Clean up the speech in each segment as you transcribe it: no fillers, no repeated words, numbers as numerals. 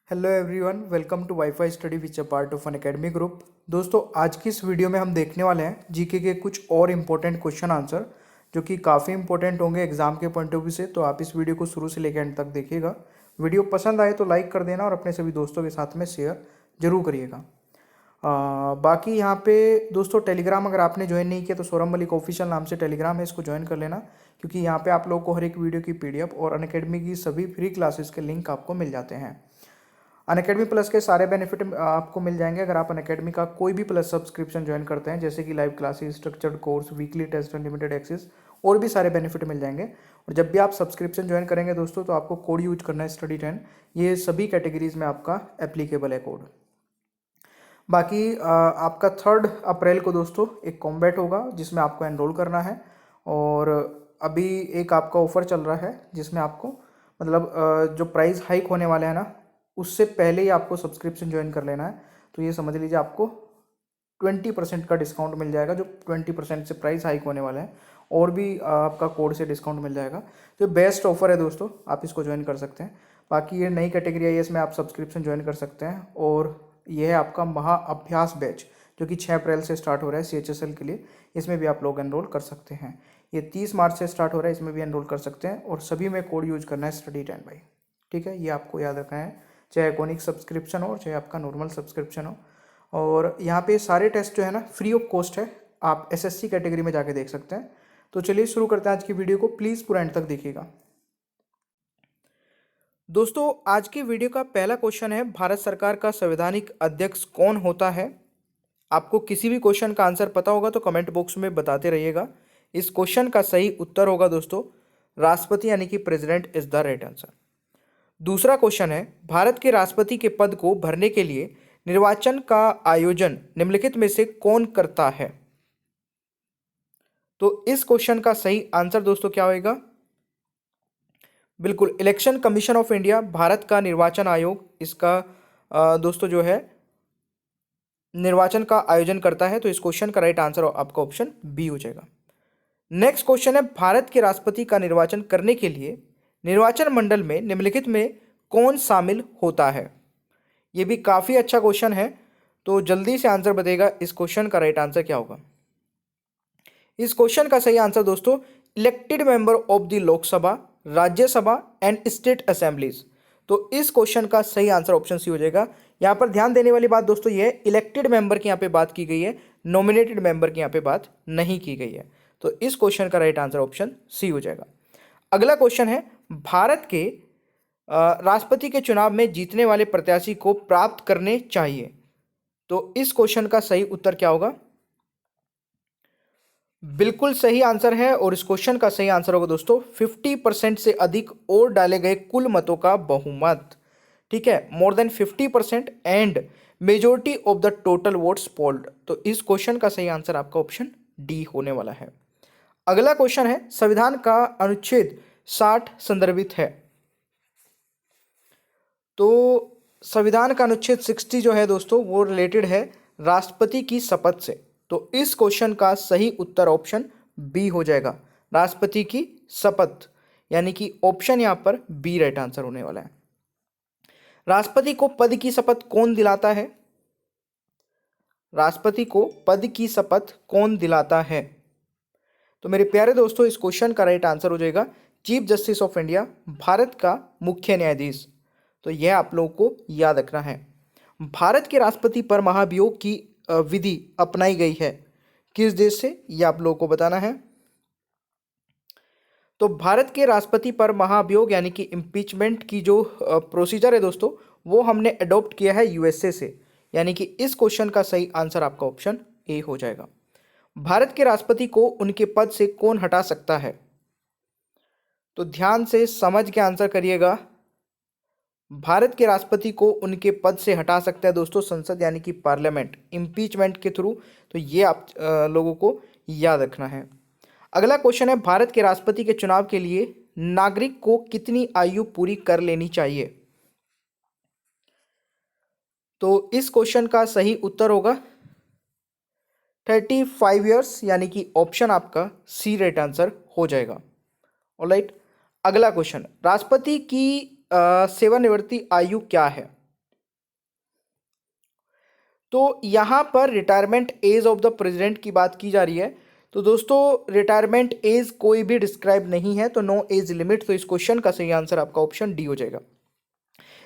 Hello everyone, welcome to WiFi study which a part of Unacademy group. दोस्तों, आज की इस video में हम देखने वाले हैं जीके के कुछ और इम्पोर्टेंट क्वेश्चन आंसर जो कि काफ़ी इंपॉर्टेंट होंगे एग्जाम के पॉइंट ऑफ व्यू से। तो आप इस वीडियो को शुरू से लेकर एंड तक देखिएगा। वीडियो पसंद आए तो लाइक कर देना और अपने सभी दोस्तों के साथ में शेयर जरूर करिएगा। बाकी यहाँ पे दोस्तों टेलीग्राम अगर आपने ज्वाइन नहीं किया तो सौरभ मलिक ऑफिशियल नाम से टेलीग्राम है, इसको ज्वाइन कर लेना, क्योंकि यहाँ पे आप लोगों को हर एक वीडियो की पीडीएफ और अनअकैडमी की सभी फ्री क्लासेस के लिंक आपको मिल जाते हैं। अनअकैडमी प्लस के सारे बेनिफिट आपको मिल जाएंगे अगर आप अनअकैडमी का कोई भी प्लस सब्सक्रिप्शन ज्वाइन करते हैं, जैसे कि live classes, structured course, weekly test, unlimited access और भी सारे बेनिफिट मिल जाएंगे। और जब भी आप सब्सक्रिप्शन ज्वाइन करेंगे दोस्तों तो आपको कोड यूज करना है स्टडी 10। ये सभी कैटेगरीज में आपका एप्लीकेबल है कोड। बाकी आपका 3 अप्रैल को दोस्तों एक कॉम्बैट होगा जिसमें आपको एनरोल करना है। और अभी एक आपका ऑफर चल रहा है जिसमें आपको मतलब जो प्राइस हाइक होने वाला है ना, उससे पहले ही आपको सब्सक्रिप्शन ज्वाइन कर लेना है। तो ये समझ लीजिए आपको 20% का डिस्काउंट मिल जाएगा, जो 20% से प्राइस हाइक होने वाला है। और भी आपका कोड से डिस्काउंट मिल जाएगा। तो बेस्ट ऑफर है दोस्तों, आप इसको ज्वाइन कर सकते हैं। बाकी ये नई कैटेगरी है, इसमें आप सब्सक्रिप्शन ज्वाइन कर सकते हैं। और ये है आपका महा अभ्यास बैच जो कि 6 अप्रैल से स्टार्ट हो रहा है CHSL के लिए। इसमें भी आप लोग एनरोल कर सकते हैं। ये 30 मार्च से स्टार्ट हो रहा है, इसमें भी एनरोल कर सकते हैं। और सभी में कोड यूज करना है स्टडी 10 भाई, ठीक है। ये आपको याद रखना है, चाहे अकोनिक सब्सक्रिप्शन हो चाहे आपका नॉर्मल सब्सक्रिप्शन हो। और यहाँ पे सारे टेस्ट जो है ना फ्री ऑफ कॉस्ट है, आप SSC कैटेगरी में जाके देख सकते हैं। तो चलिए शुरू करते हैं आज की वीडियो को, प्लीज़ पूरा एंड तक देखिएगा। दोस्तों, आज की वीडियो का पहला क्वेश्चन है, भारत सरकार का संवैधानिक अध्यक्ष कौन होता है? आपको किसी भी क्वेश्चन का आंसर पता होगा तो कमेंट बॉक्स में बताते रहिएगा। इस क्वेश्चन का सही उत्तर होगा दोस्तों राष्ट्रपति, यानी कि president is the right answer. दूसरा क्वेश्चन है, भारत के राष्ट्रपति के पद को भरने के लिए निर्वाचन का आयोजन निम्नलिखित में से कौन करता है? तो इस क्वेश्चन का सही आंसर दोस्तों क्या होगा? बिल्कुल, election commission of India, Bharat का निर्वाचन आयोग, इसका दोस्तों जो है निर्वाचन का आयोजन करता है। तो इस क्वेश्चन का राइट आंसर आपका ऑप्शन बी हो जाएगा। नेक्स्ट क्वेश्चन है, भारत के राष्ट्रपति का निर्वाचन करने के लिए निर्वाचन मंडल में निम्नलिखित में कौन शामिल होता है? यह भी काफी अच्छा क्वेश्चन है, तो जल्दी से आंसर बताइएगा इस क्वेश्चन का राइट आंसर क्या होगा। इस क्वेश्चन का सही आंसर दोस्तों elected member of the Lok Sabha, Rajya Sabha and state assemblies. तो इस क्वेश्चन का सही आंसर ऑप्शन सी हो जाएगा। यहां पर ध्यान देने वाली बात दोस्तों ये है, इलेक्टेड मेंबर की यहां पे बात की गई है, नॉमिनेटेड मेंबर की यहां पे बात नहीं की गई है। तो इस क्वेश्चन का राइट आंसर ऑप्शन सी हो जाएगा। अगला क्वेश्चन है, भारत के राष्ट्रपति के चुनाव में जीतने वाले प्रत्याशी को प्राप्त करने चाहिए। तो इस क्वेश्चन का सही उत्तर क्या होगा? बिल्कुल सही आंसर है, और इस क्वेश्चन का सही आंसर होगा दोस्तों 50% से अधिक और डाले गए कुल मतों का बहुमत, ठीक है, more than 50% and majority of the total votes polled. तो इस क्वेश्चन का सही आंसर आपका ऑप्शन डी होने वाला है। अगला क्वेश्चन है, संविधान का अनुच्छेद 60 संदर्भित है। तो संविधान का अनुच्छेद 60 जो है दोस्तों वो रिलेटेड है राष्ट्रपति की शपथ से। तो इस क्वेश्चन का सही उत्तर ऑप्शन बी हो जाएगा, राष्ट्रपति की शपथ, यानी कि ऑप्शन यहां पर बी राइट आंसर होने वाला है। राष्ट्रपति को पद की शपथ कौन दिलाता है? राष्ट्रपति को पद की शपथ कौन दिलाता है? तो मेरे प्यारे दोस्तों इस क्वेश्चन का राइट आंसर हो जाएगा chief justice of India, Bharat का मुख्य न्यायाधीश। तो यह आप लोगों को याद रखना है। भारत के राष्ट्रपति पर महाभियोग की विधि अपनाई गई है किस देश से, यह आप लोगों को बताना है। तो भारत के राष्ट्रपति पर महाभियोग यानी कि इम्पीचमेंट की जो प्रोसीजर है दोस्तों वो हमने अडॉप्ट किया है USA से, यानी कि इस क्वेश्चन का सही आंसर आपका ऑप्शन ए हो जाएगा। भारत के राष्ट्रपति को उनके पद से कौन हटा सकता है? तो ध्यान से समझ के आंसर करिएगा। भारत के राष्ट्रपति को उनके पद से हटा सकता है दोस्तों संसद, यानी कि पार्लियामेंट, इम्पीचमेंट के थ्रू। तो ये आप लोगों को याद रखना है। अगला क्वेश्चन है, भारत के राष्ट्रपति के चुनाव के लिए नागरिक को कितनी आयु पूरी कर लेनी चाहिए? तो इस क्वेश्चन का सही उत्तर होगा 35 ईयर्स, यानी कि ऑप्शन आपका सी राइट आंसर हो जाएगा। ऑलराइट, अगला क्वेश्चन, राष्ट्रपति की सेवानिवृत्ति आयु क्या है? तो यहाँ पर retirement age of the president की बात की जा रही है। तो दोस्तों रिटायरमेंट एज कोई भी डिस्क्राइब नहीं है, तो नो एज लिमिट। तो इस क्वेश्चन का सही आंसर आपका ऑप्शन डी हो जाएगा।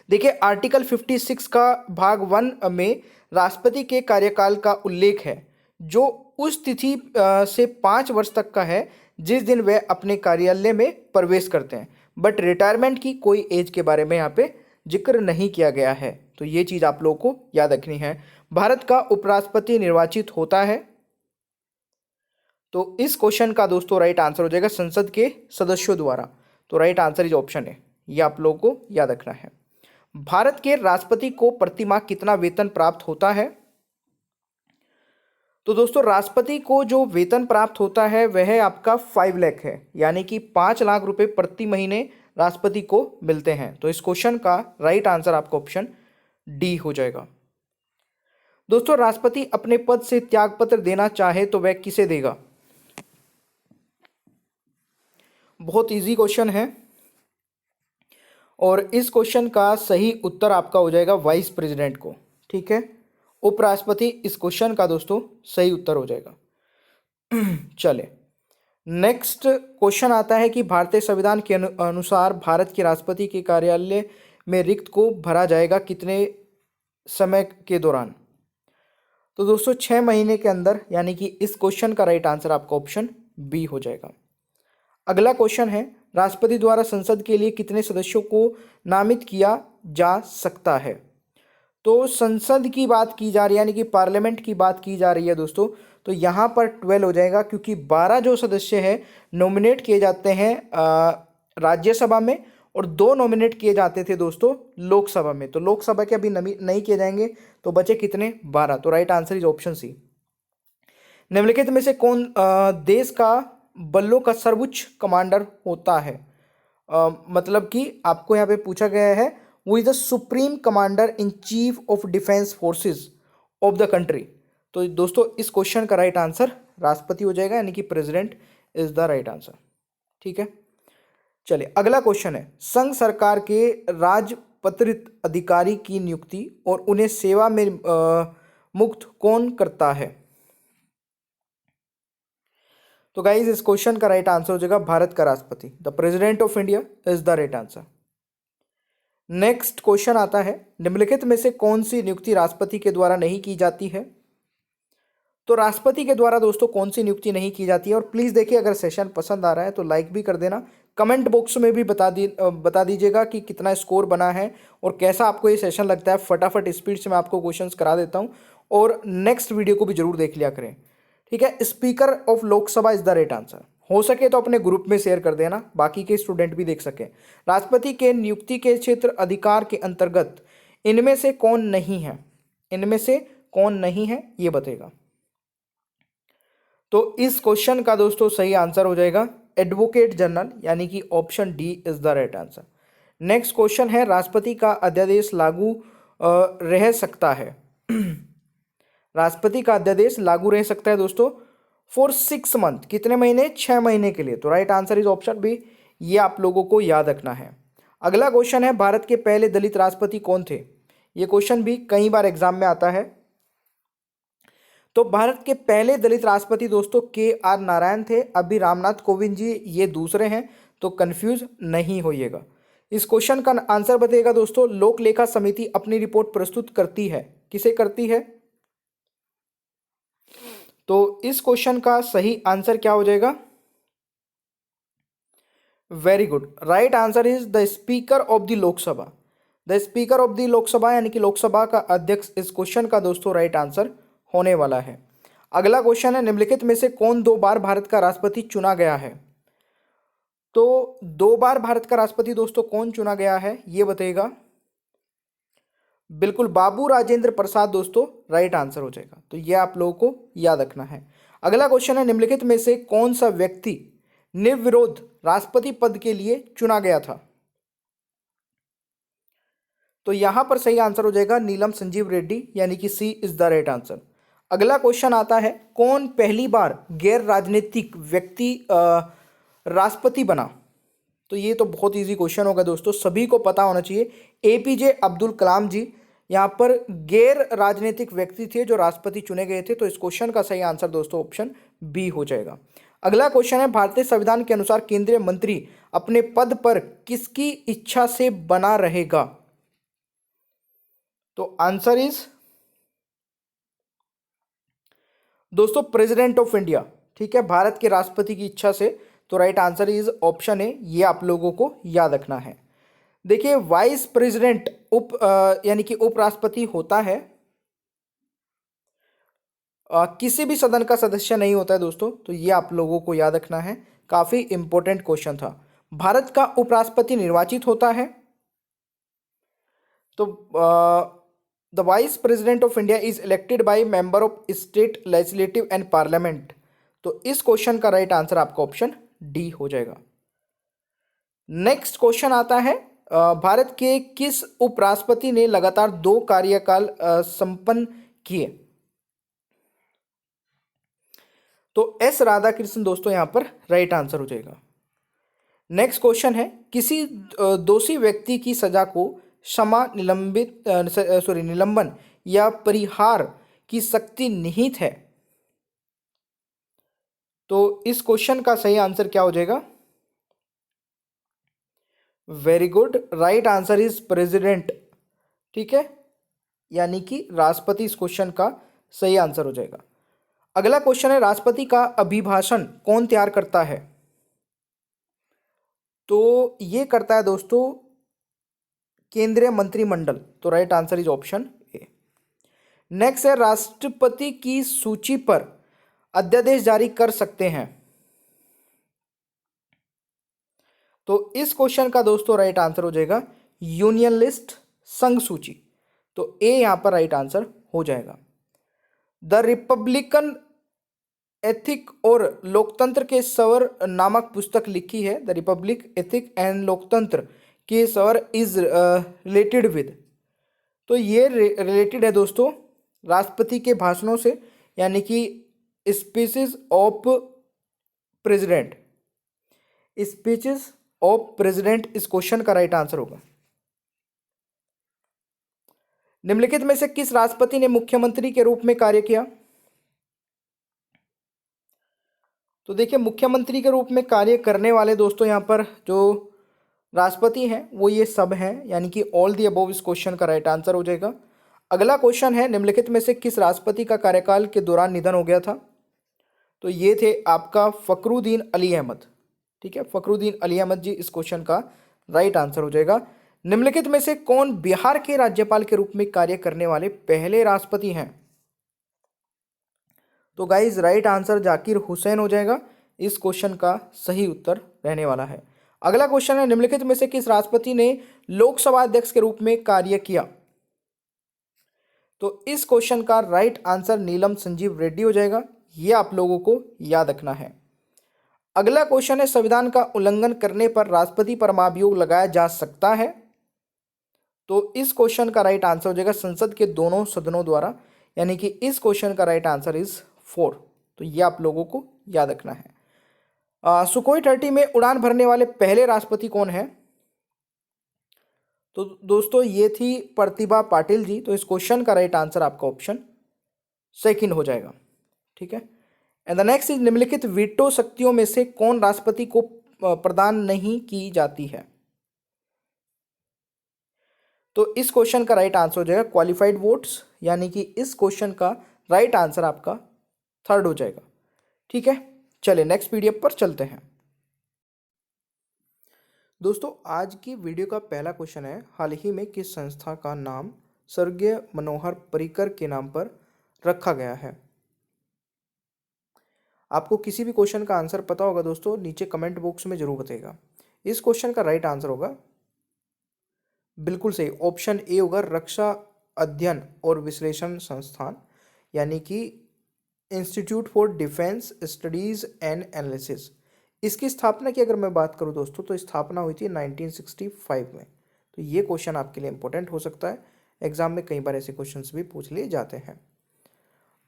देखिए आर्टिकल 56 का भाग 1 में राष्ट्रपति के कार्यकाल का उल्लेख है, जो उस तिथि से 5 वर्ष तक का है जिस दिन वे अपने कार्यालय में प्रवेश करते हैं। बट रिटायरमेंट की कोई एज के बारे में यहाँ पे जिक्र नहीं किया गया है, तो ये चीज़ आप लोगों को याद रखनी है। भारत का उपराष्ट्रपति निर्वाचित होता है, तो इस क्वेश्चन का दोस्तों राइट आंसर हो जाएगा संसद के सदस्यों द्वारा। तो राइट आंसर इज ऑप्शन है, ये आप लोगों को याद रखना है। भारत के राष्ट्रपति को प्रति माह कितना वेतन प्राप्त होता है? तो दोस्तों राष्ट्रपति को जो वेतन प्राप्त होता है वह आपका 5 लाख है, यानी कि 5 लाख रुपए प्रति महीने राष्ट्रपति को मिलते हैं। तो इस क्वेश्चन का राइट आंसर आपका ऑप्शन डी हो जाएगा। दोस्तों राष्ट्रपति अपने पद से त्यागपत्र देना चाहे तो वह किसे देगा? बहुत इजी क्वेश्चन है और इस क्वेश्चन का सही उत्तर आपका हो जाएगा वाइस प्रेसिडेंट को। ठीक है, उपराष्ट्रपति इस क्वेश्चन का दोस्तों सही उत्तर हो जाएगा। चले नेक्स्ट क्वेश्चन आता है कि भारतीय संविधान के अनुसार भारत के राष्ट्रपति के कार्यालय में रिक्त को भरा जाएगा कितने समय के दौरान? तो दोस्तों 6 महीने के अंदर, यानी कि इस क्वेश्चन का राइट आंसर आपका ऑप्शन बी हो जाएगा। अगला क्वेश्चन है राष्ट्रपति द्वारा संसद के लिए कितने सदस्यों को नामित किया जा सकता है? तो संसद की बात की जा रही है, यानी कि पार्लियामेंट की बात की जा रही है दोस्तों, तो यहाँ पर 12 हो जाएगा, क्योंकि 12 जो सदस्य हैं नॉमिनेट किए जाते हैं राज्यसभा में और 2 नॉमिनेट किए जाते थे दोस्तों लोकसभा में। तो लोकसभा के अभी नहीं किए जाएंगे, तो बचे कितने? 12। तो right answer is option C. निम्नलिखित में से कौन देश का बलों का सर्वोच्च कमांडर होता है? मतलब कि आपको यहाँ पे पूछा गया है वो is the supreme commander in chief of defence forces of the country. तो दोस्तों इस क्वेश्चन का राइट आंसर राष्ट्रपति हो जाएगा, यानी कि president is the right answer. ठीक है, चलिए अगला क्वेश्चन है संघ सरकार के राजपत्रित अधिकारी की नियुक्ति और उन्हें सेवा में मुक्त कौन करता है? तो गाइज इस क्वेश्चन का राइट आंसर हो जाएगा भारत का राष्ट्रपति। The president of India is the right answer. Next question आता है निम्नलिखित में से कौन सी नियुक्ति राष्ट्रपति के द्वारा नहीं की जाती है? तो राष्ट्रपति के द्वारा दोस्तों कौन सी नियुक्ति नहीं की जाती है? और प्लीज़ देखिए अगर सेशन पसंद आ रहा है तो लाइक भी कर देना, कमेंट बॉक्स में भी बता दीजिएगा कि कितना स्कोर बना है और कैसा आपको ये सेशन लगता है। फटाफट स्पीड से मैं आपको क्वेश्चंस करा देता हूँ और नेक्स्ट वीडियो को भी जरूर देख लिया करें। ठीक है, speaker of Lok Sabha is the right answer. हो सके तो अपने ग्रुप में शेयर कर देना, बाकी के स्टूडेंट भी देख सकें। राष्ट्रपति के नियुक्ति के क्षेत्र अधिकार के अंतर्गत इनमें से कौन नहीं है? इनमें से कौन नहीं है ये बताएगा। तो इस क्वेश्चन का दोस्तों सही आंसर हो जाएगा एडवोकेट जनरल, यानी कि option D is the right answer. Next question है राष्ट्रपति का अध्यादेश लागू रह सकता है? राष्ट्रपति का अध्यादेश लागू रह सकता है दोस्तों फॉर 6 मंथ, कितने महीने? 6 महीने के लिए। तो right answer is option B, ये आप लोगों को याद रखना है। अगला क्वेश्चन है भारत के पहले दलित राष्ट्रपति कौन थे? ये क्वेश्चन भी कई बार एग्जाम में आता है। तो भारत के पहले दलित राष्ट्रपति दोस्तों KR नारायण थे। अभी रामनाथ कोविंद जी ये दूसरे हैं, तो कंफ्यूज नहीं होइएगा। इस क्वेश्चन का आंसर बताइएगा दोस्तों। लोक लेखा समिति अपनी रिपोर्ट प्रस्तुत करती है, किसे करती है? तो इस क्वेश्चन का सही आंसर क्या हो जाएगा? Very good, right answer is the speaker of the Lok Sabha. The speaker of the Lok Sabha, यानी कि लोकसभा का अध्यक्ष इस क्वेश्चन का दोस्तों राइट आंसर होने वाला है। अगला क्वेश्चन है निम्नलिखित में से कौन 2 बार भारत का राष्ट्रपति चुना गया है? तो 2 बार भारत का राष्ट्रपति दोस्तों कौन चुना गया है ये बताइएगा। बिल्कुल बाबू राजेंद्र प्रसाद दोस्तों राइट आंसर हो जाएगा, तो ये आप लोगों को याद रखना है। अगला क्वेश्चन है निम्नलिखित में से कौन सा व्यक्ति निर्विरोध राष्ट्रपति पद के लिए चुना गया था? तो यहां पर सही आंसर हो जाएगा नीलम संजीव रेड्डी, यानी कि C is the right answer. अगला क्वेश्चन आता है कौन पहली बार गैर राजनीतिक व्यक्ति राष्ट्रपति बना? तो ये तो बहुत इजी क्वेश्चन होगा दोस्तों, सभी को पता होना चाहिए। APJ अब्दुल कलाम जी, यहाँ पर गैर राजनीतिक व्यक्ति थे जो राष्ट्रपति चुने गए थे। तो इस क्वेश्चन का सही आंसर दोस्तों ऑप्शन बी हो जाएगा। अगला क्वेश्चन है, भारतीय संविधान के अनुसार केंद्रीय मंत्री अपने पद पर किसकी इच्छा से बना रहेगा? तो आंसर इज दोस्तों प्रेसिडेंट ऑफ इंडिया। ठीक है, भारत के राष्ट्रपति की इच्छा से। तो right answer is option A, ये आप लोगों को याद रखना है। देखिए वाइस प्रेसिडेंट यानी कि उपराष्ट्रपति होता है, किसी भी सदन का सदस्य नहीं होता है दोस्तों। तो ये आप लोगों को याद रखना है, काफी इंपॉर्टेंट क्वेश्चन था। भारत का उपराष्ट्रपति निर्वाचित होता है। तो the vice president of India is elected by member of state legislative and parliament. तो इस क्वेश्चन का राइट आंसर आपका ऑप्शन डी हो जाएगा। नेक्स्ट क्वेश्चन आता है, भारत के किस उपराष्ट्रपति ने लगातार 2 कार्यकाल संपन्न किए? तो एस राधाकृष्णन दोस्तों यहां पर राइट आंसर हो जाएगा। नेक्स्ट क्वेश्चन है, किसी दोषी व्यक्ति की सजा को क्षमा, निलंबन या परिहार की शक्ति निहित है। तो इस क्वेश्चन का सही आंसर क्या हो जाएगा? Very good, right answer is president. ठीक है, यानी कि राष्ट्रपति इस क्वेश्चन का सही आंसर हो जाएगा। अगला क्वेश्चन है, राष्ट्रपति का अभिभाषण कौन तैयार करता है? तो ये करता है दोस्तों केंद्रीय मंत्रिमंडल। तो right answer is option A. Next है, राष्ट्रपति की सूची पर अध्यादेश जारी कर सकते हैं। तो इस क्वेश्चन का दोस्तों राइट आंसर हो जाएगा यूनियन लिस्ट, संघ सूची। तो ए यहां पर राइट आंसर हो जाएगा। द रिपब्लिकन एथिक और लोकतंत्र के स्वर नामक पुस्तक लिखी है। द रिपब्लिक एथिक एंड लोकतंत्र के स्वर इज रिलेटेड विद। तो ये रिलेटेड है दोस्तों राष्ट्रपति के भाषणों से, यानी कि speeches of president. Speeches of president इस क्वेश्चन का राइट आंसर होगा। निम्नलिखित में से किस राष्ट्रपति ने मुख्यमंत्री के रूप में कार्य किया? तो देखिए मुख्यमंत्री के रूप में कार्य करने वाले दोस्तों यहाँ पर जो राष्ट्रपति हैं वो ये सब हैं, यानी कि ऑल दी अबव इस क्वेश्चन का राइट आंसर हो जाएगा। अगला क्वेश्चन है, निम्नलिखित में से किस राष्ट्रपति का कार्यकाल के दौरान निधन हो गया था? तो ये थे आपका फखरुद्दीन अली अहमद। ठीक है, फखरुद्दीन अली अहमद जी इस क्वेश्चन का राइट आंसर हो जाएगा। निम्नलिखित में से कौन बिहार के राज्यपाल के रूप में कार्य करने वाले पहले राष्ट्रपति हैं? तो guys right answer Zakir Hussain हो जाएगा, इस क्वेश्चन का सही उत्तर रहने वाला है। अगला क्वेश्चन है, निम्नलिखित में से किस राष्ट्रपति ने लोकसभा अध्यक्ष के रूप में कार्य किया? तो इस क्वेश्चन का राइट आंसर नीलम संजीव रेड्डी हो जाएगा, यह आप लोगों को याद रखना है। अगला क्वेश्चन है, संविधान का उल्लंघन करने पर राष्ट्रपति पर महाभियोग लगाया जा सकता है? तो इस क्वेश्चन का राइट आंसर हो जाएगा संसद के दोनों सदनों द्वारा, यानी कि इस क्वेश्चन का राइट आंसर इज 4। तो ये आप लोगों को याद रखना है। सुखोई 30 में उड़ान भरने वाले पहले राष्ट्रपति कौन है? तो दोस्तों ये थी प्रतिभा पाटिल जी। तो इस क्वेश्चन का राइट आंसर आपका ऑप्शन सेकंड हो जाएगा। ठीक है, एंड द नेक्स्ट इज, निम्नलिखित वीटो शक्तियों में से कौन राष्ट्रपति को प्रदान नहीं की जाती है? तो इस क्वेश्चन का राइट आंसर हो जाएगा क्वालिफाइड वोट्स, यानी कि इस क्वेश्चन का राइट आंसर आपका 3rd हो जाएगा। ठीक है, चलिए नेक्स्ट पीडीएफ पर चलते हैं। दोस्तों आज की वीडियो का पहला क्वेश्चन है, हाल ही में किस संस्था का नाम स्वर्गीय मनोहर पर्रिकर के नाम पर रखा गया है? आपको किसी भी क्वेश्चन का आंसर पता होगा दोस्तों, नीचे कमेंट बॉक्स में जरूर बताइएगा। इस क्वेश्चन का राइट आंसर होगा बिल्कुल सही, ऑप्शन ए होगा रक्षा अध्ययन और विश्लेषण संस्थान, यानी कि institute for defence studies and analysis. इसकी स्थापना की अगर मैं बात करूं दोस्तों, तो स्थापना हुई थी 1965 में। तो ये क्वेश्चन आपके लिए इंपॉर्टेंट हो सकता है, एग्जाम में कई बार ऐसे क्वेश्चंस भी पूछ लिए जाते हैं।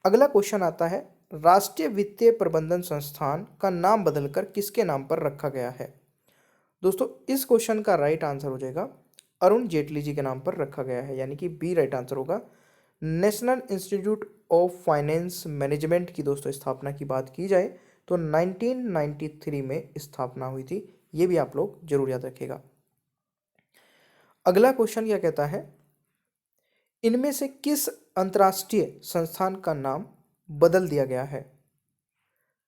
अगला क्वेश्चन आता है, राष्ट्रीय वित्तीय प्रबंधन संस्थान का नाम बदलकर किसके नाम पर रखा गया है? दोस्तों इस क्वेश्चन का राइट आंसर हो जाएगा अरुण जेटली जी के नाम पर रखा गया है, यानी कि बी राइट आंसर होगा। National institute of finance management की दोस्तों स्थापना की बात की जाए तो 1993 में स्थापना हुई थी, ये भी आप लोग जरूर याद रखिएगा। अगला क्वेश्चन क्या कहता है, इनमें से किस अंतर्राष्ट्रीय संस्थान का नाम बदल दिया गया है?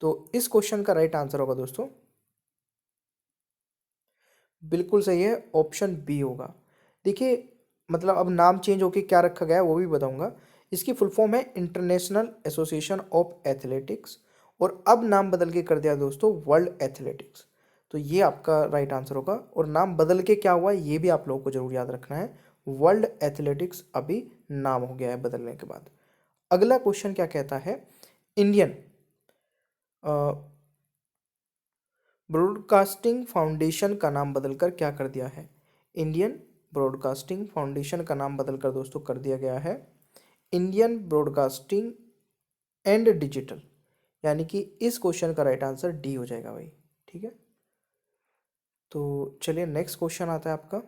तो इस क्वेश्चन का राइट आंसर होगा दोस्तों, बिल्कुल सही है, ऑप्शन बी होगा। देखिए मतलब अब नाम चेंज होके क्या रखा गया है वो भी बताऊंगा। इसकी फुल फॉर्म है इंटरनेशनल एसोसिएशन ऑफ एथलेटिक्स, और अब नाम बदल के कर दिया दोस्तों वर्ल्ड एथलेटिक्स। तो ये आपका राइट आंसर होगा, और नाम बदल के क्या हुआ ये भी आप लोगों को जरूर याद रखना है, वर्ल्ड एथलेटिक्स अभी नाम हो गया है बदलने के बाद। अगला क्वेश्चन क्या कहता है, इंडियन ब्रॉडकास्टिंग फाउंडेशन का नाम बदलकर क्या कर दिया है? इंडियन ब्रॉडकास्टिंग फाउंडेशन का नाम बदलकर दोस्तों कर दिया गया है इंडियन ब्रॉडकास्टिंग एंड डिजिटल, यानी कि इस क्वेश्चन का राइट आंसर डी हो जाएगा भाई। ठीक है, तो चलिए नेक्स्ट क्वेश्चन आता है आपका,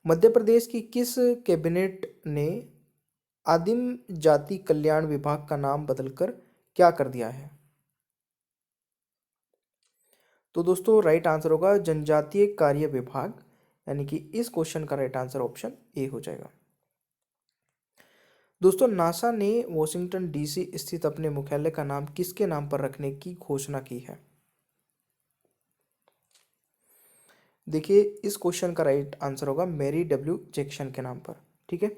मध्य प्रदेश की किस कैबिनेट ने आदिम जाति कल्याण विभाग का नाम बदलकर क्या कर दिया है? तो दोस्तों राइट आंसर होगा जनजातीय कार्य विभाग, यानी कि इस क्वेश्चन का राइट आंसर ऑप्शन ए हो जाएगा। दोस्तों नासा ने वॉशिंगटन डीसी स्थित अपने मुख्यालय का नाम किसके नाम पर रखने की घोषणा की है? देखिए इस क्वेश्चन का राइट आंसर होगा मैरी डब्ल्यू जैक्सन के नाम पर। ठीक है,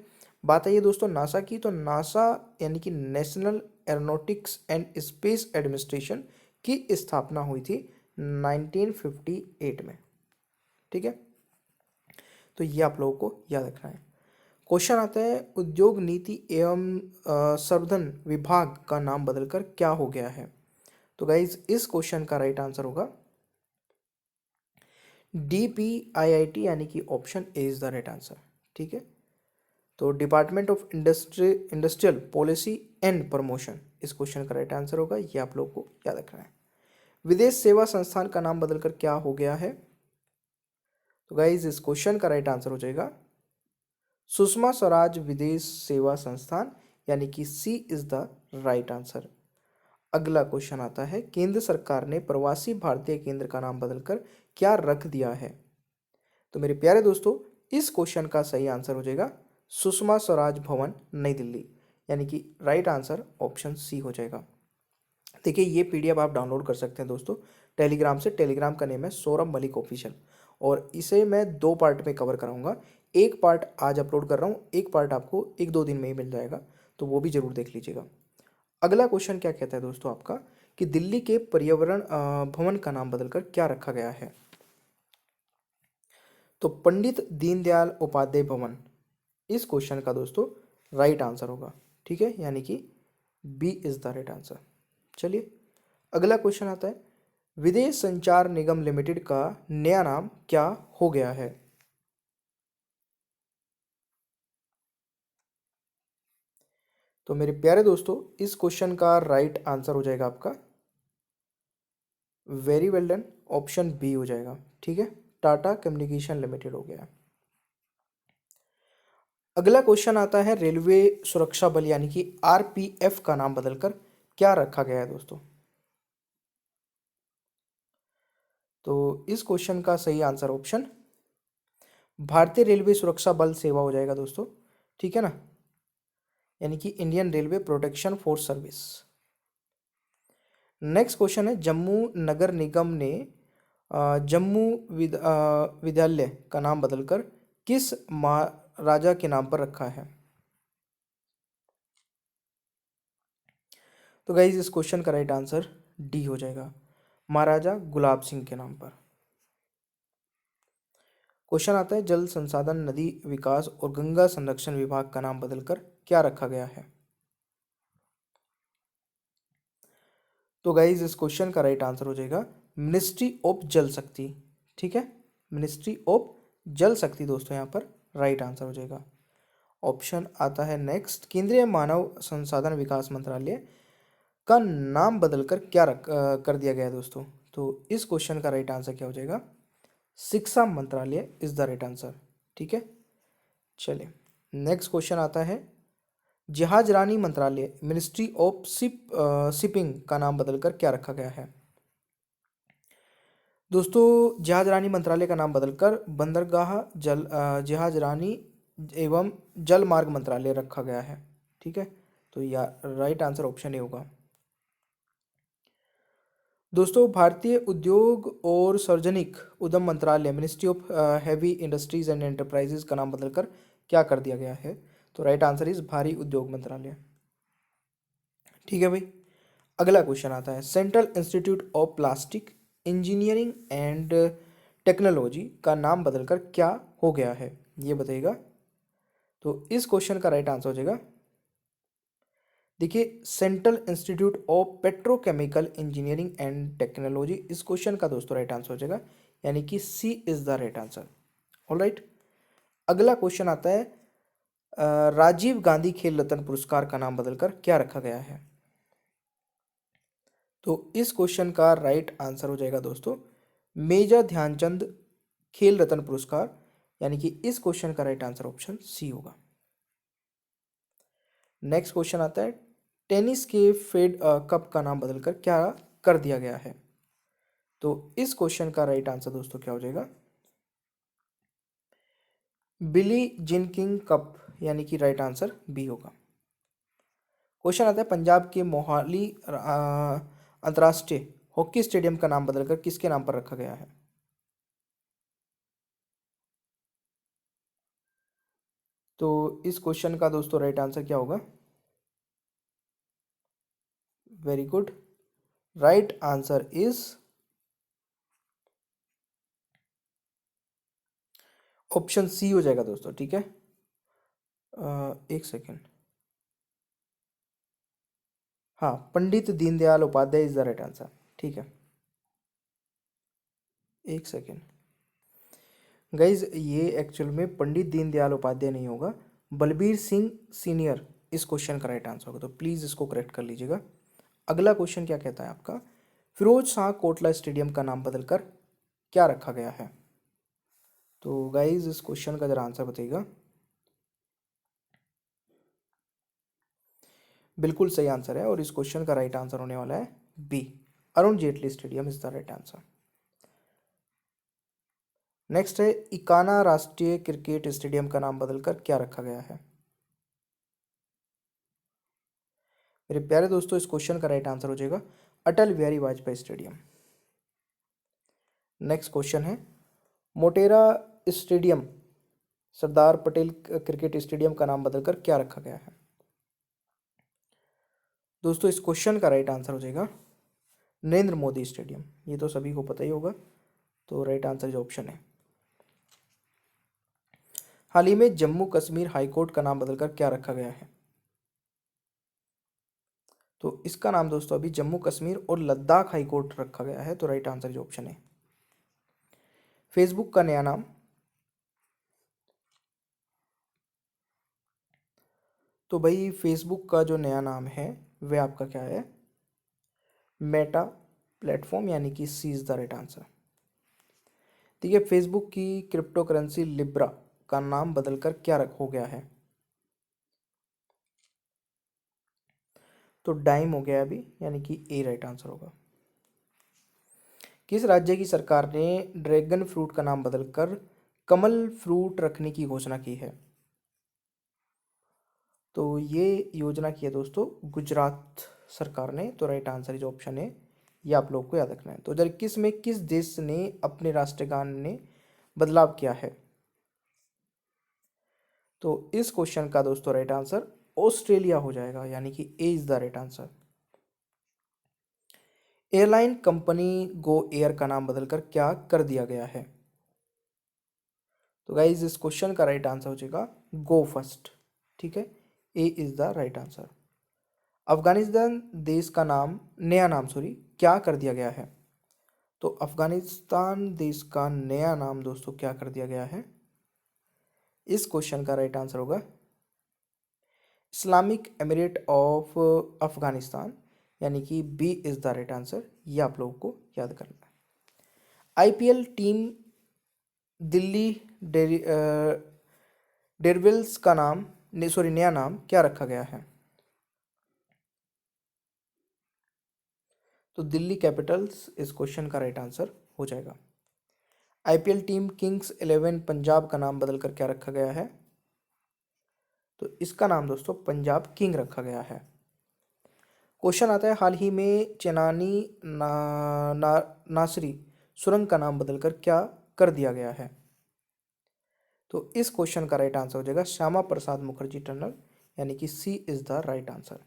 बात आई है दोस्तों नासा की, तो नासा यानी कि national aeronautics and space administration की स्थापना हुई थी 1958 में। ठीक है, तो ये आप लोगों को याद रखना है। क्वेश्चन आता है उद्योग नीति एवं संवर्धन विभाग का नाम बदलकर क्या हो गया है? तो गाइज इस क्वेश्चन का राइट आंसर होगा DPIIT, यानी कि option A is the right answer. ठीक है, तो department of industrial policy and promotion इस क्वेश्चन का राइट आंसर होगा, ये आप लोग को याद रखना है। विदेश सेवा संस्थान का नाम बदलकर क्या हो गया है? तो गाइज इस क्वेश्चन का राइट आंसर हो जाएगा सुषमा स्वराज विदेश सेवा संस्थान, यानी कि C is the right answer. अगला क्वेश्चन आता है केंद्र सरकार ने प्रवासी भारतीय केंद्र का नाम बदलकर क्या रख दिया है? तो मेरे प्यारे दोस्तों इस क्वेश्चन का सही आंसर हो जाएगा सुषमा स्वराज भवन नई दिल्ली, यानी कि राइट आंसर ऑप्शन सी हो जाएगा। देखिए ये PDF आप डाउनलोड कर सकते हैं दोस्तों टेलीग्राम से, टेलीग्राम का नेम है सौरभ मलिक ऑफिशियल, और इसे मैं 2 पार्ट में कवर कराऊंगा। एक पार्ट आज अपलोड कर रहा हूँ, एक पार्ट आपको 1-2 दिन में ही मिल जाएगा, तो वो भी जरूर देख लीजिएगा। अगला क्वेश्चन क्या कहता है दोस्तों आपका कि दिल्ली के पर्यावरण भवन का नाम बदलकर क्या रखा गया है? तो पंडित दीनदयाल उपाध्याय भवन इस क्वेश्चन का दोस्तों राइट आंसर होगा। ठीक है, यानी कि B is the right answer. चलिए अगला क्वेश्चन आता है विदेश संचार निगम लिमिटेड का नया नाम क्या हो गया है? तो मेरे प्यारे दोस्तों इस क्वेश्चन का राइट आंसर हो जाएगा आपका very well done, option B हो जाएगा। ठीक है, टाटा कम्युनिकेशन लिमिटेड हो गया। अगला क्वेश्चन आता है रेलवे सुरक्षा बल यानी कि RPF का नाम बदलकर क्या रखा गया है दोस्तों? तो इस क्वेश्चन का सही आंसर ऑप्शन भारतीय रेलवे सुरक्षा बल सेवा हो जाएगा दोस्तों। ठीक है ना, यानी कि Indian railway protection force service. Next question है जम्मू नगर निगम ने जम्मू विद्यालय का नाम बदलकर किस महाराजा के नाम पर रखा है? तो गाइज इस क्वेश्चन का राइट आंसर डी हो जाएगा महाराजा गुलाब सिंह के नाम पर। क्वेश्चन आता है जल संसाधन नदी विकास और गंगा संरक्षण विभाग का नाम बदलकर क्या रखा गया है? तो गाइज इस क्वेश्चन का राइट आंसर हो जाएगा मिनिस्ट्री ऑफ जल शक्ति। ठीक है, मिनिस्ट्री ऑफ जल शक्ति दोस्तों यहाँ पर राइट आंसर हो जाएगा। ऑप्शन आता है नेक्स्ट केंद्रीय मानव संसाधन विकास मंत्रालय का नाम बदलकर क्या कर दिया गया है दोस्तों? तो इस क्वेश्चन का राइट आंसर क्या हो जाएगा शिक्षा मंत्रालय इज द राइट आंसर। ठीक है, चलिए नेक्स्ट क्वेश्चन आता है, जहाजरानी मंत्रालय मिनिस्ट्री ऑफ शिपिंग का नाम बदलकर क्या रखा गया है? दोस्तों जहाजरानी मंत्रालय का नाम बदलकर बंदरगाह जहाजरानी एवं जल मार्ग मंत्रालय रखा गया है। ठीक है, तो या राइट आंसर ऑप्शन ए होगा। दोस्तों भारतीय उद्योग और सार्वजनिक उद्यम मंत्रालय ministry of heavy industries and enterprises का नाम बदलकर क्या कर दिया गया है? तो राइट आंसर इज भारी उद्योग मंत्रालय। ठीक है भाई, अगला क्वेश्चन आता है, central institute of plastic engineering and technology का नाम बदलकर क्या हो गया है, ये बताइएगा। तो इस क्वेश्चन का राइट आंसर हो जाएगा, देखिए central institute of petrochemical engineering and technology, इस क्वेश्चन का दोस्तों राइट आंसर हो जाएगा, यानी कि C is the right answer. Alright, अगला क्वेश्चन आता है, राजीव गांधी खेल रत्न पुरस्कार का नाम बदलकर क्या रखा गया है? तो इस क्वेश्चन का राइट आंसर हो जाएगा दोस्तों मेजर ध्यानचंद खेल रत्न पुरस्कार, यानी कि इस क्वेश्चन का राइट आंसर ऑप्शन सी होगा। नेक्स्ट क्वेश्चन आता है, टेनिस के फेड कप का नाम बदलकर क्या कर दिया गया है? तो इस क्वेश्चन का राइट आंसर दोस्तों क्या हो जाएगा, बिली जिन किंग कप, यानी कि राइट आंसर बी होगा। क्वेश्चन आता है, पंजाब के मोहाली अंतर्राष्ट्रीय हॉकी स्टेडियम का नाम बदलकर किसके नाम पर रखा गया है? तो इस क्वेश्चन का दोस्तों राइट आंसर क्या होगा? Very good, right answer is option C हो जाएगा दोस्तों। ठीक है, एक सेकेंड, हाँ Pandit Deendayal Upadhyay is the right answer. ठीक है, एक सेकेंड गाइज, ये एक्चुअल में पंडित दीनदयाल उपाध्याय नहीं होगा, बलबीर सिंह सीनियर इस क्वेश्चन का राइट आंसर होगा, तो प्लीज़ इसको करेक्ट कर लीजिएगा। अगला क्वेश्चन क्या कहता है आपका, फिरोज शाह कोटला स्टेडियम का नाम बदलकर क्या रखा गया है? तो गाइज इस क्वेश्चन का जरा आंसर बताइएगा। बिल्कुल सही आंसर है, और इस क्वेश्चन का राइट आंसर होने वाला है B, Arun Jaitley Stadium is the right answer. Next है, इकाना राष्ट्रीय क्रिकेट स्टेडियम का नाम बदलकर क्या रखा गया है? मेरे प्यारे दोस्तों इस क्वेश्चन का राइट आंसर हो जाएगा Atal Bihari Vajpayee stadium. Next question है, Motera stadium Sardar Patel cricket stadium का नाम बदलकर क्या रखा गया है? दोस्तों इस क्वेश्चन का राइट आंसर हो जाएगा नरेंद्र मोदी स्टेडियम, ये तो सभी को पता ही होगा, तो राइट आंसर जो ऑप्शन है। हाल ही में जम्मू कश्मीर हाईकोर्ट का नाम बदलकर क्या रखा गया है? तो इसका नाम दोस्तों अभी जम्मू कश्मीर और लद्दाख हाईकोर्ट रखा गया है, तो राइट आंसर जो ऑप्शन है। फेसबुक का नया नाम, तो भाई फेसबुक का जो नया नाम है वह आपका क्या है, मेटा प्लेटफॉर्म, यानी कि C is the right answer. ठीक है, फेसबुक की क्रिप्टो करेंसी लिब्रा का नाम बदलकर क्या रख हो गया है? तो डाइम हो गया अभी, यानी कि ए राइट आंसर होगा। किस राज्य की सरकार ने ड्रैगन फ्रूट का नाम बदलकर कमल फ्रूट रखने की घोषणा की है? तो ये योजना की है दोस्तों गुजरात सरकार ने, तो राइट आंसर जो ऑप्शन है ये आप लोग को याद रखना है। 2021 में किस देश ने अपने राष्ट्रगान में बदलाव किया है? तो इस क्वेश्चन का दोस्तों राइट आंसर ऑस्ट्रेलिया हो जाएगा, यानी कि A is the right answer. Airline company Go Air का नाम बदलकर क्या कर दिया गया है? तो गाइज इस क्वेश्चन का राइट आंसर हो जाएगा गो फर्स्ट। ठीक है, A is the right answer. Afghanistan देश का नाम नया नाम सॉरी क्या कर दिया गया है? तो अफगानिस्तान देश का नया नाम दोस्तों क्या कर दिया गया है? इस क्वेश्चन का राइट आंसर होगा इस्लामिक एमिरेट ऑफ अफगानिस्तान, यानी कि B is the right answer, ये आप लोगों को याद करना है। आईपीएल टीम दिल्ली डेयरडेविल्स का नाम नया नाम क्या रखा गया है? तो दिल्ली कैपिटल्स इस क्वेश्चन का राइट आंसर हो जाएगा। आईपीएल टीम किंग्स 11 पंजाब का नाम बदलकर क्या रखा गया है? तो इसका नाम दोस्तों पंजाब किंग रखा गया है। क्वेश्चन आता है, हाल ही में चेनानी नासरी सुरंग का नाम बदलकर क्या कर दिया गया है? तो इस क्वेश्चन का राइट आंसर हो जाएगा श्यामा प्रसाद मुखर्जी टनल, यानी कि C is the right answer.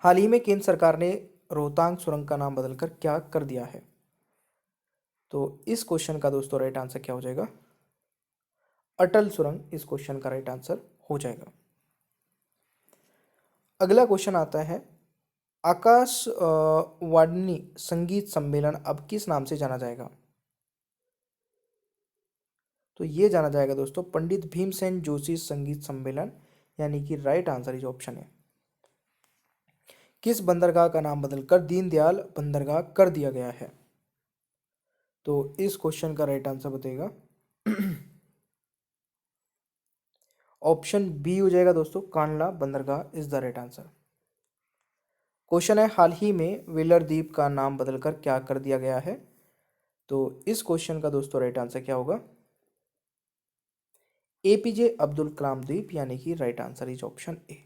हाल ही में केंद्र सरकार ने रोहतांग सुरंग का नाम बदलकर क्या कर दिया है? तो इस क्वेश्चन का दोस्तों राइट आंसर क्या हो जाएगा? अटल सुरंग इस क्वेश्चन का राइट आंसर हो जाएगा। अगला क्वेश्चन आता है, आकाशवाणी संगीत सम्मेलन अब किस नाम से जाना जाएगा? तो ये जाना जाएगा दोस्तों पंडित भीमसेन जोशी संगीत सम्मेलन, यानी कि राइट आंसर इस ऑप्शन है। किस बंदरगाह का नाम बदलकर दीनदयाल बंदरगाह कर दिया गया है? तो इस क्वेश्चन का राइट आंसर बताइएगा। ऑप्शन बी हो जाएगा दोस्तों, कांडला बंदरगाह is the right answer. Question है, हाल ही में वेलर द्वीप का नाम बदलकर क्या कर दिया गया है? तो इस क्वेश्चन का दोस्तों राइट आंसर क्या होगा? एपीजे अब्दुल कलाम द्वीप, यानी कि right answer is option A.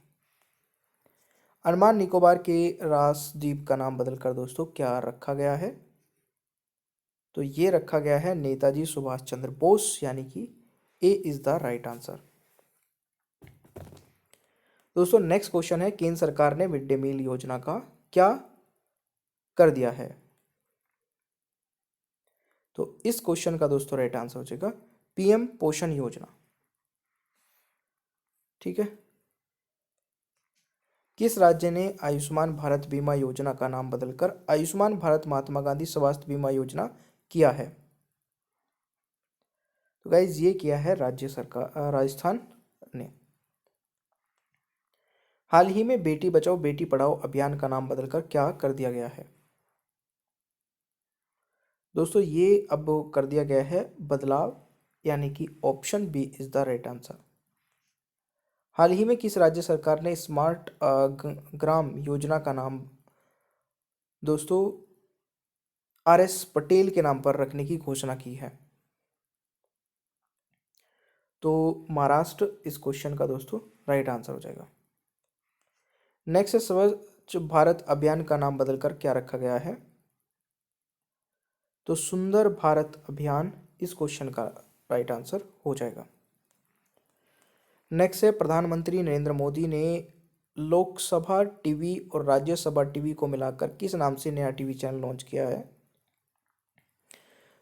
Andaman Nicobar के रास द्वीप का नाम बदलकर दोस्तों क्या रखा गया है? तो ये रखा गया है नेताजी सुभाष चंद्र बोस, यानी कि A is the right answer. दोस्तों नेक्स्ट क्वेश्चन है, केंद्र सरकार ने मिड डे मील योजना का क्या कर दिया है? तो इस क्वेश्चन का दोस्तों राइट आंसर हो जाएगा पीएम पोषण योजना। ठीक है। किस राज्य ने आयुष्मान भारत बीमा योजना का नाम बदलकर आयुष्मान भारत महात्मा गांधी स्वास्थ्य बीमा योजना किया है? तो गाइज ये किया है राज्य सरकार राजस्थान ने। हाल ही में बेटी बचाओ बेटी पढ़ाओ अभियान का नाम बदलकर क्या कर दिया गया है? दोस्तों ये अब कर दिया गया है बदलाव, यानी कि option B is the right answer. हाल ही में किस राज्य सरकार ने स्मार्ट ग्राम योजना का नाम दोस्तों आरएस पटेल के नाम पर रखने की घोषणा की है? तो महाराष्ट्र इस क्वेश्चन का दोस्तों राइट आंसर हो जाएगा। नेक्स्ट है, स्वच्छ भारत अभियान का नाम बदलकर क्या रखा गया है? तो सुंदर भारत अभियान इस क्वेश्चन का राइट आंसर हो जाएगा। नेक्स्ट है, प्रधानमंत्री नरेंद्र मोदी ने लोकसभा टीवी और राज्यसभा टीवी को मिलाकर किस नाम से नया टीवी चैनल लॉन्च किया है?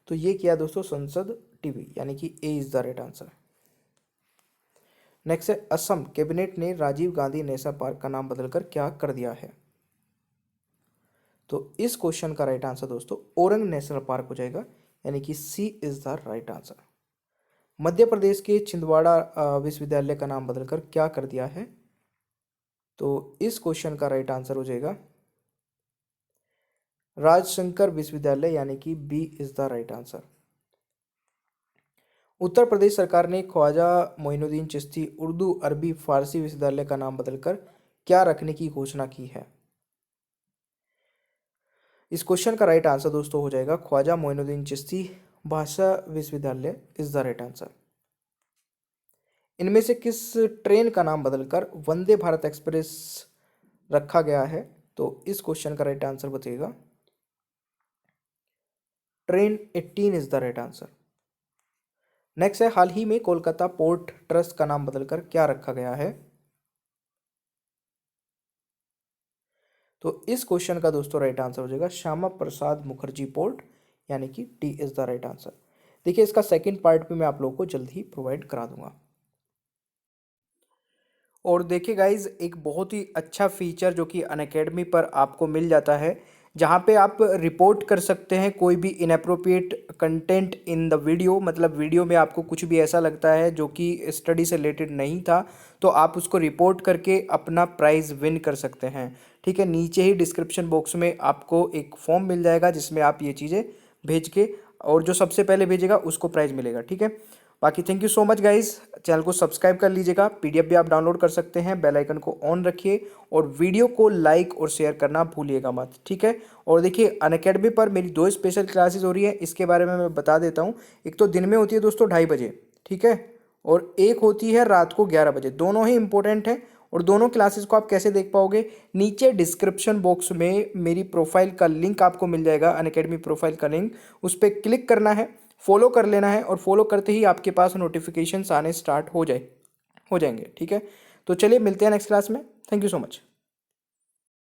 तो ये किया दोस्तों संसद टीवी, यानी कि A is the right answer. Next है, असम कैबिनेट ने राजीव गांधी नेशनल पार्क का नाम बदलकर क्या कर दिया है? तो इस क्वेश्चन का राइट आंसर दोस्तों ओरंग नेशनल पार्क हो जाएगा, यानी कि C is the right answer. Madhya Pradesh के छिंदवाड़ा विश्वविद्यालय का नाम बदलकर क्या कर दिया है? तो इस क्वेश्चन का राइट आंसर हो जाएगा राजशंकर विश्वविद्यालय, यानी कि B is the right answer. Uttar Pradesh सरकार ने ख्वाजा मोइनुद्दीन चिश्ती उर्दू अरबी फारसी विश्वविद्यालय का नाम बदलकर क्या रखने की घोषणा की है? इस क्वेश्चन का राइट आंसर दोस्तों हो जाएगा ख्वाजा मोइनुद्दीन चिश्ती भाषा विश्वविद्यालय इज द राइट आंसर। इनमें से किस ट्रेन का नाम बदलकर वंदे भारत एक्सप्रेस रखा गया है? तो इस क्वेश्चन का राइट आंसर बताइएगा train 18 is the right answer. Next है, हाल ही में कोलकाता पोर्ट ट्रस्ट का नाम बदलकर क्या रखा गया है? तो इस क्वेश्चन का दोस्तों राइट आंसर हो जाएगा श्यामा प्रसाद मुखर्जी पोर्ट, यानी कि T is the right answer. देखिए इसका सेकंड पार्ट भी मैं आप लोगों को जल्द ही प्रोवाइड करा दूंगा। और देखिए गाइज एक बहुत ही अच्छा फीचर जो कि अनअकैडमी पर आपको मिल जाता है, जहाँ पे आप रिपोर्ट कर सकते हैं कोई भी inappropriate content in the video, मतलब वीडियो में आपको कुछ भी ऐसा लगता है जो कि स्टडी से रिलेटेड नहीं था, तो आप उसको रिपोर्ट करके अपना प्राइज़ विन कर सकते हैं। ठीक है, नीचे ही डिस्क्रिप्शन बॉक्स में आपको एक फॉर्म मिल जाएगा जिसमें आप ये चीज़ें भेज के और जो सबसे पहले भेजेगा उसको प्राइज़ मिलेगा, ठीक है। बाकी thank you so much guys, channel को सब्सक्राइब कर लीजिएगा, पीडीएफ भी आप डाउनलोड कर सकते हैं, बेल आइकन को ऑन रखिए और वीडियो को लाइक और शेयर करना भूलिएगा मत, ठीक है। और देखिए अनअकैडमी पर मेरी 2 स्पेशल क्लासेस हो रही है, इसके बारे में मैं बता देता हूँ। एक तो दिन में होती है दोस्तों 2:30 बजे, ठीक है, और एक होती है रात को 11 बजे। दोनों ही इंपॉर्टेंट है और दोनों क्लासेस को आप कैसे देख पाओगे, नीचे डिस्क्रिप्शन बॉक्स में मेरी प्रोफाइल का लिंक आपको मिल जाएगा, अनअकैडमी प्रोफाइल का लिंक, उस पर क्लिक करना है, फॉलो कर लेना है और फॉलो करते ही आपके पास नोटिफिकेशंस आने स्टार्ट हो जाएंगे, ठीक है। तो चलिए मिलते हैं नेक्स्ट क्लास में, थैंक यू सो मच।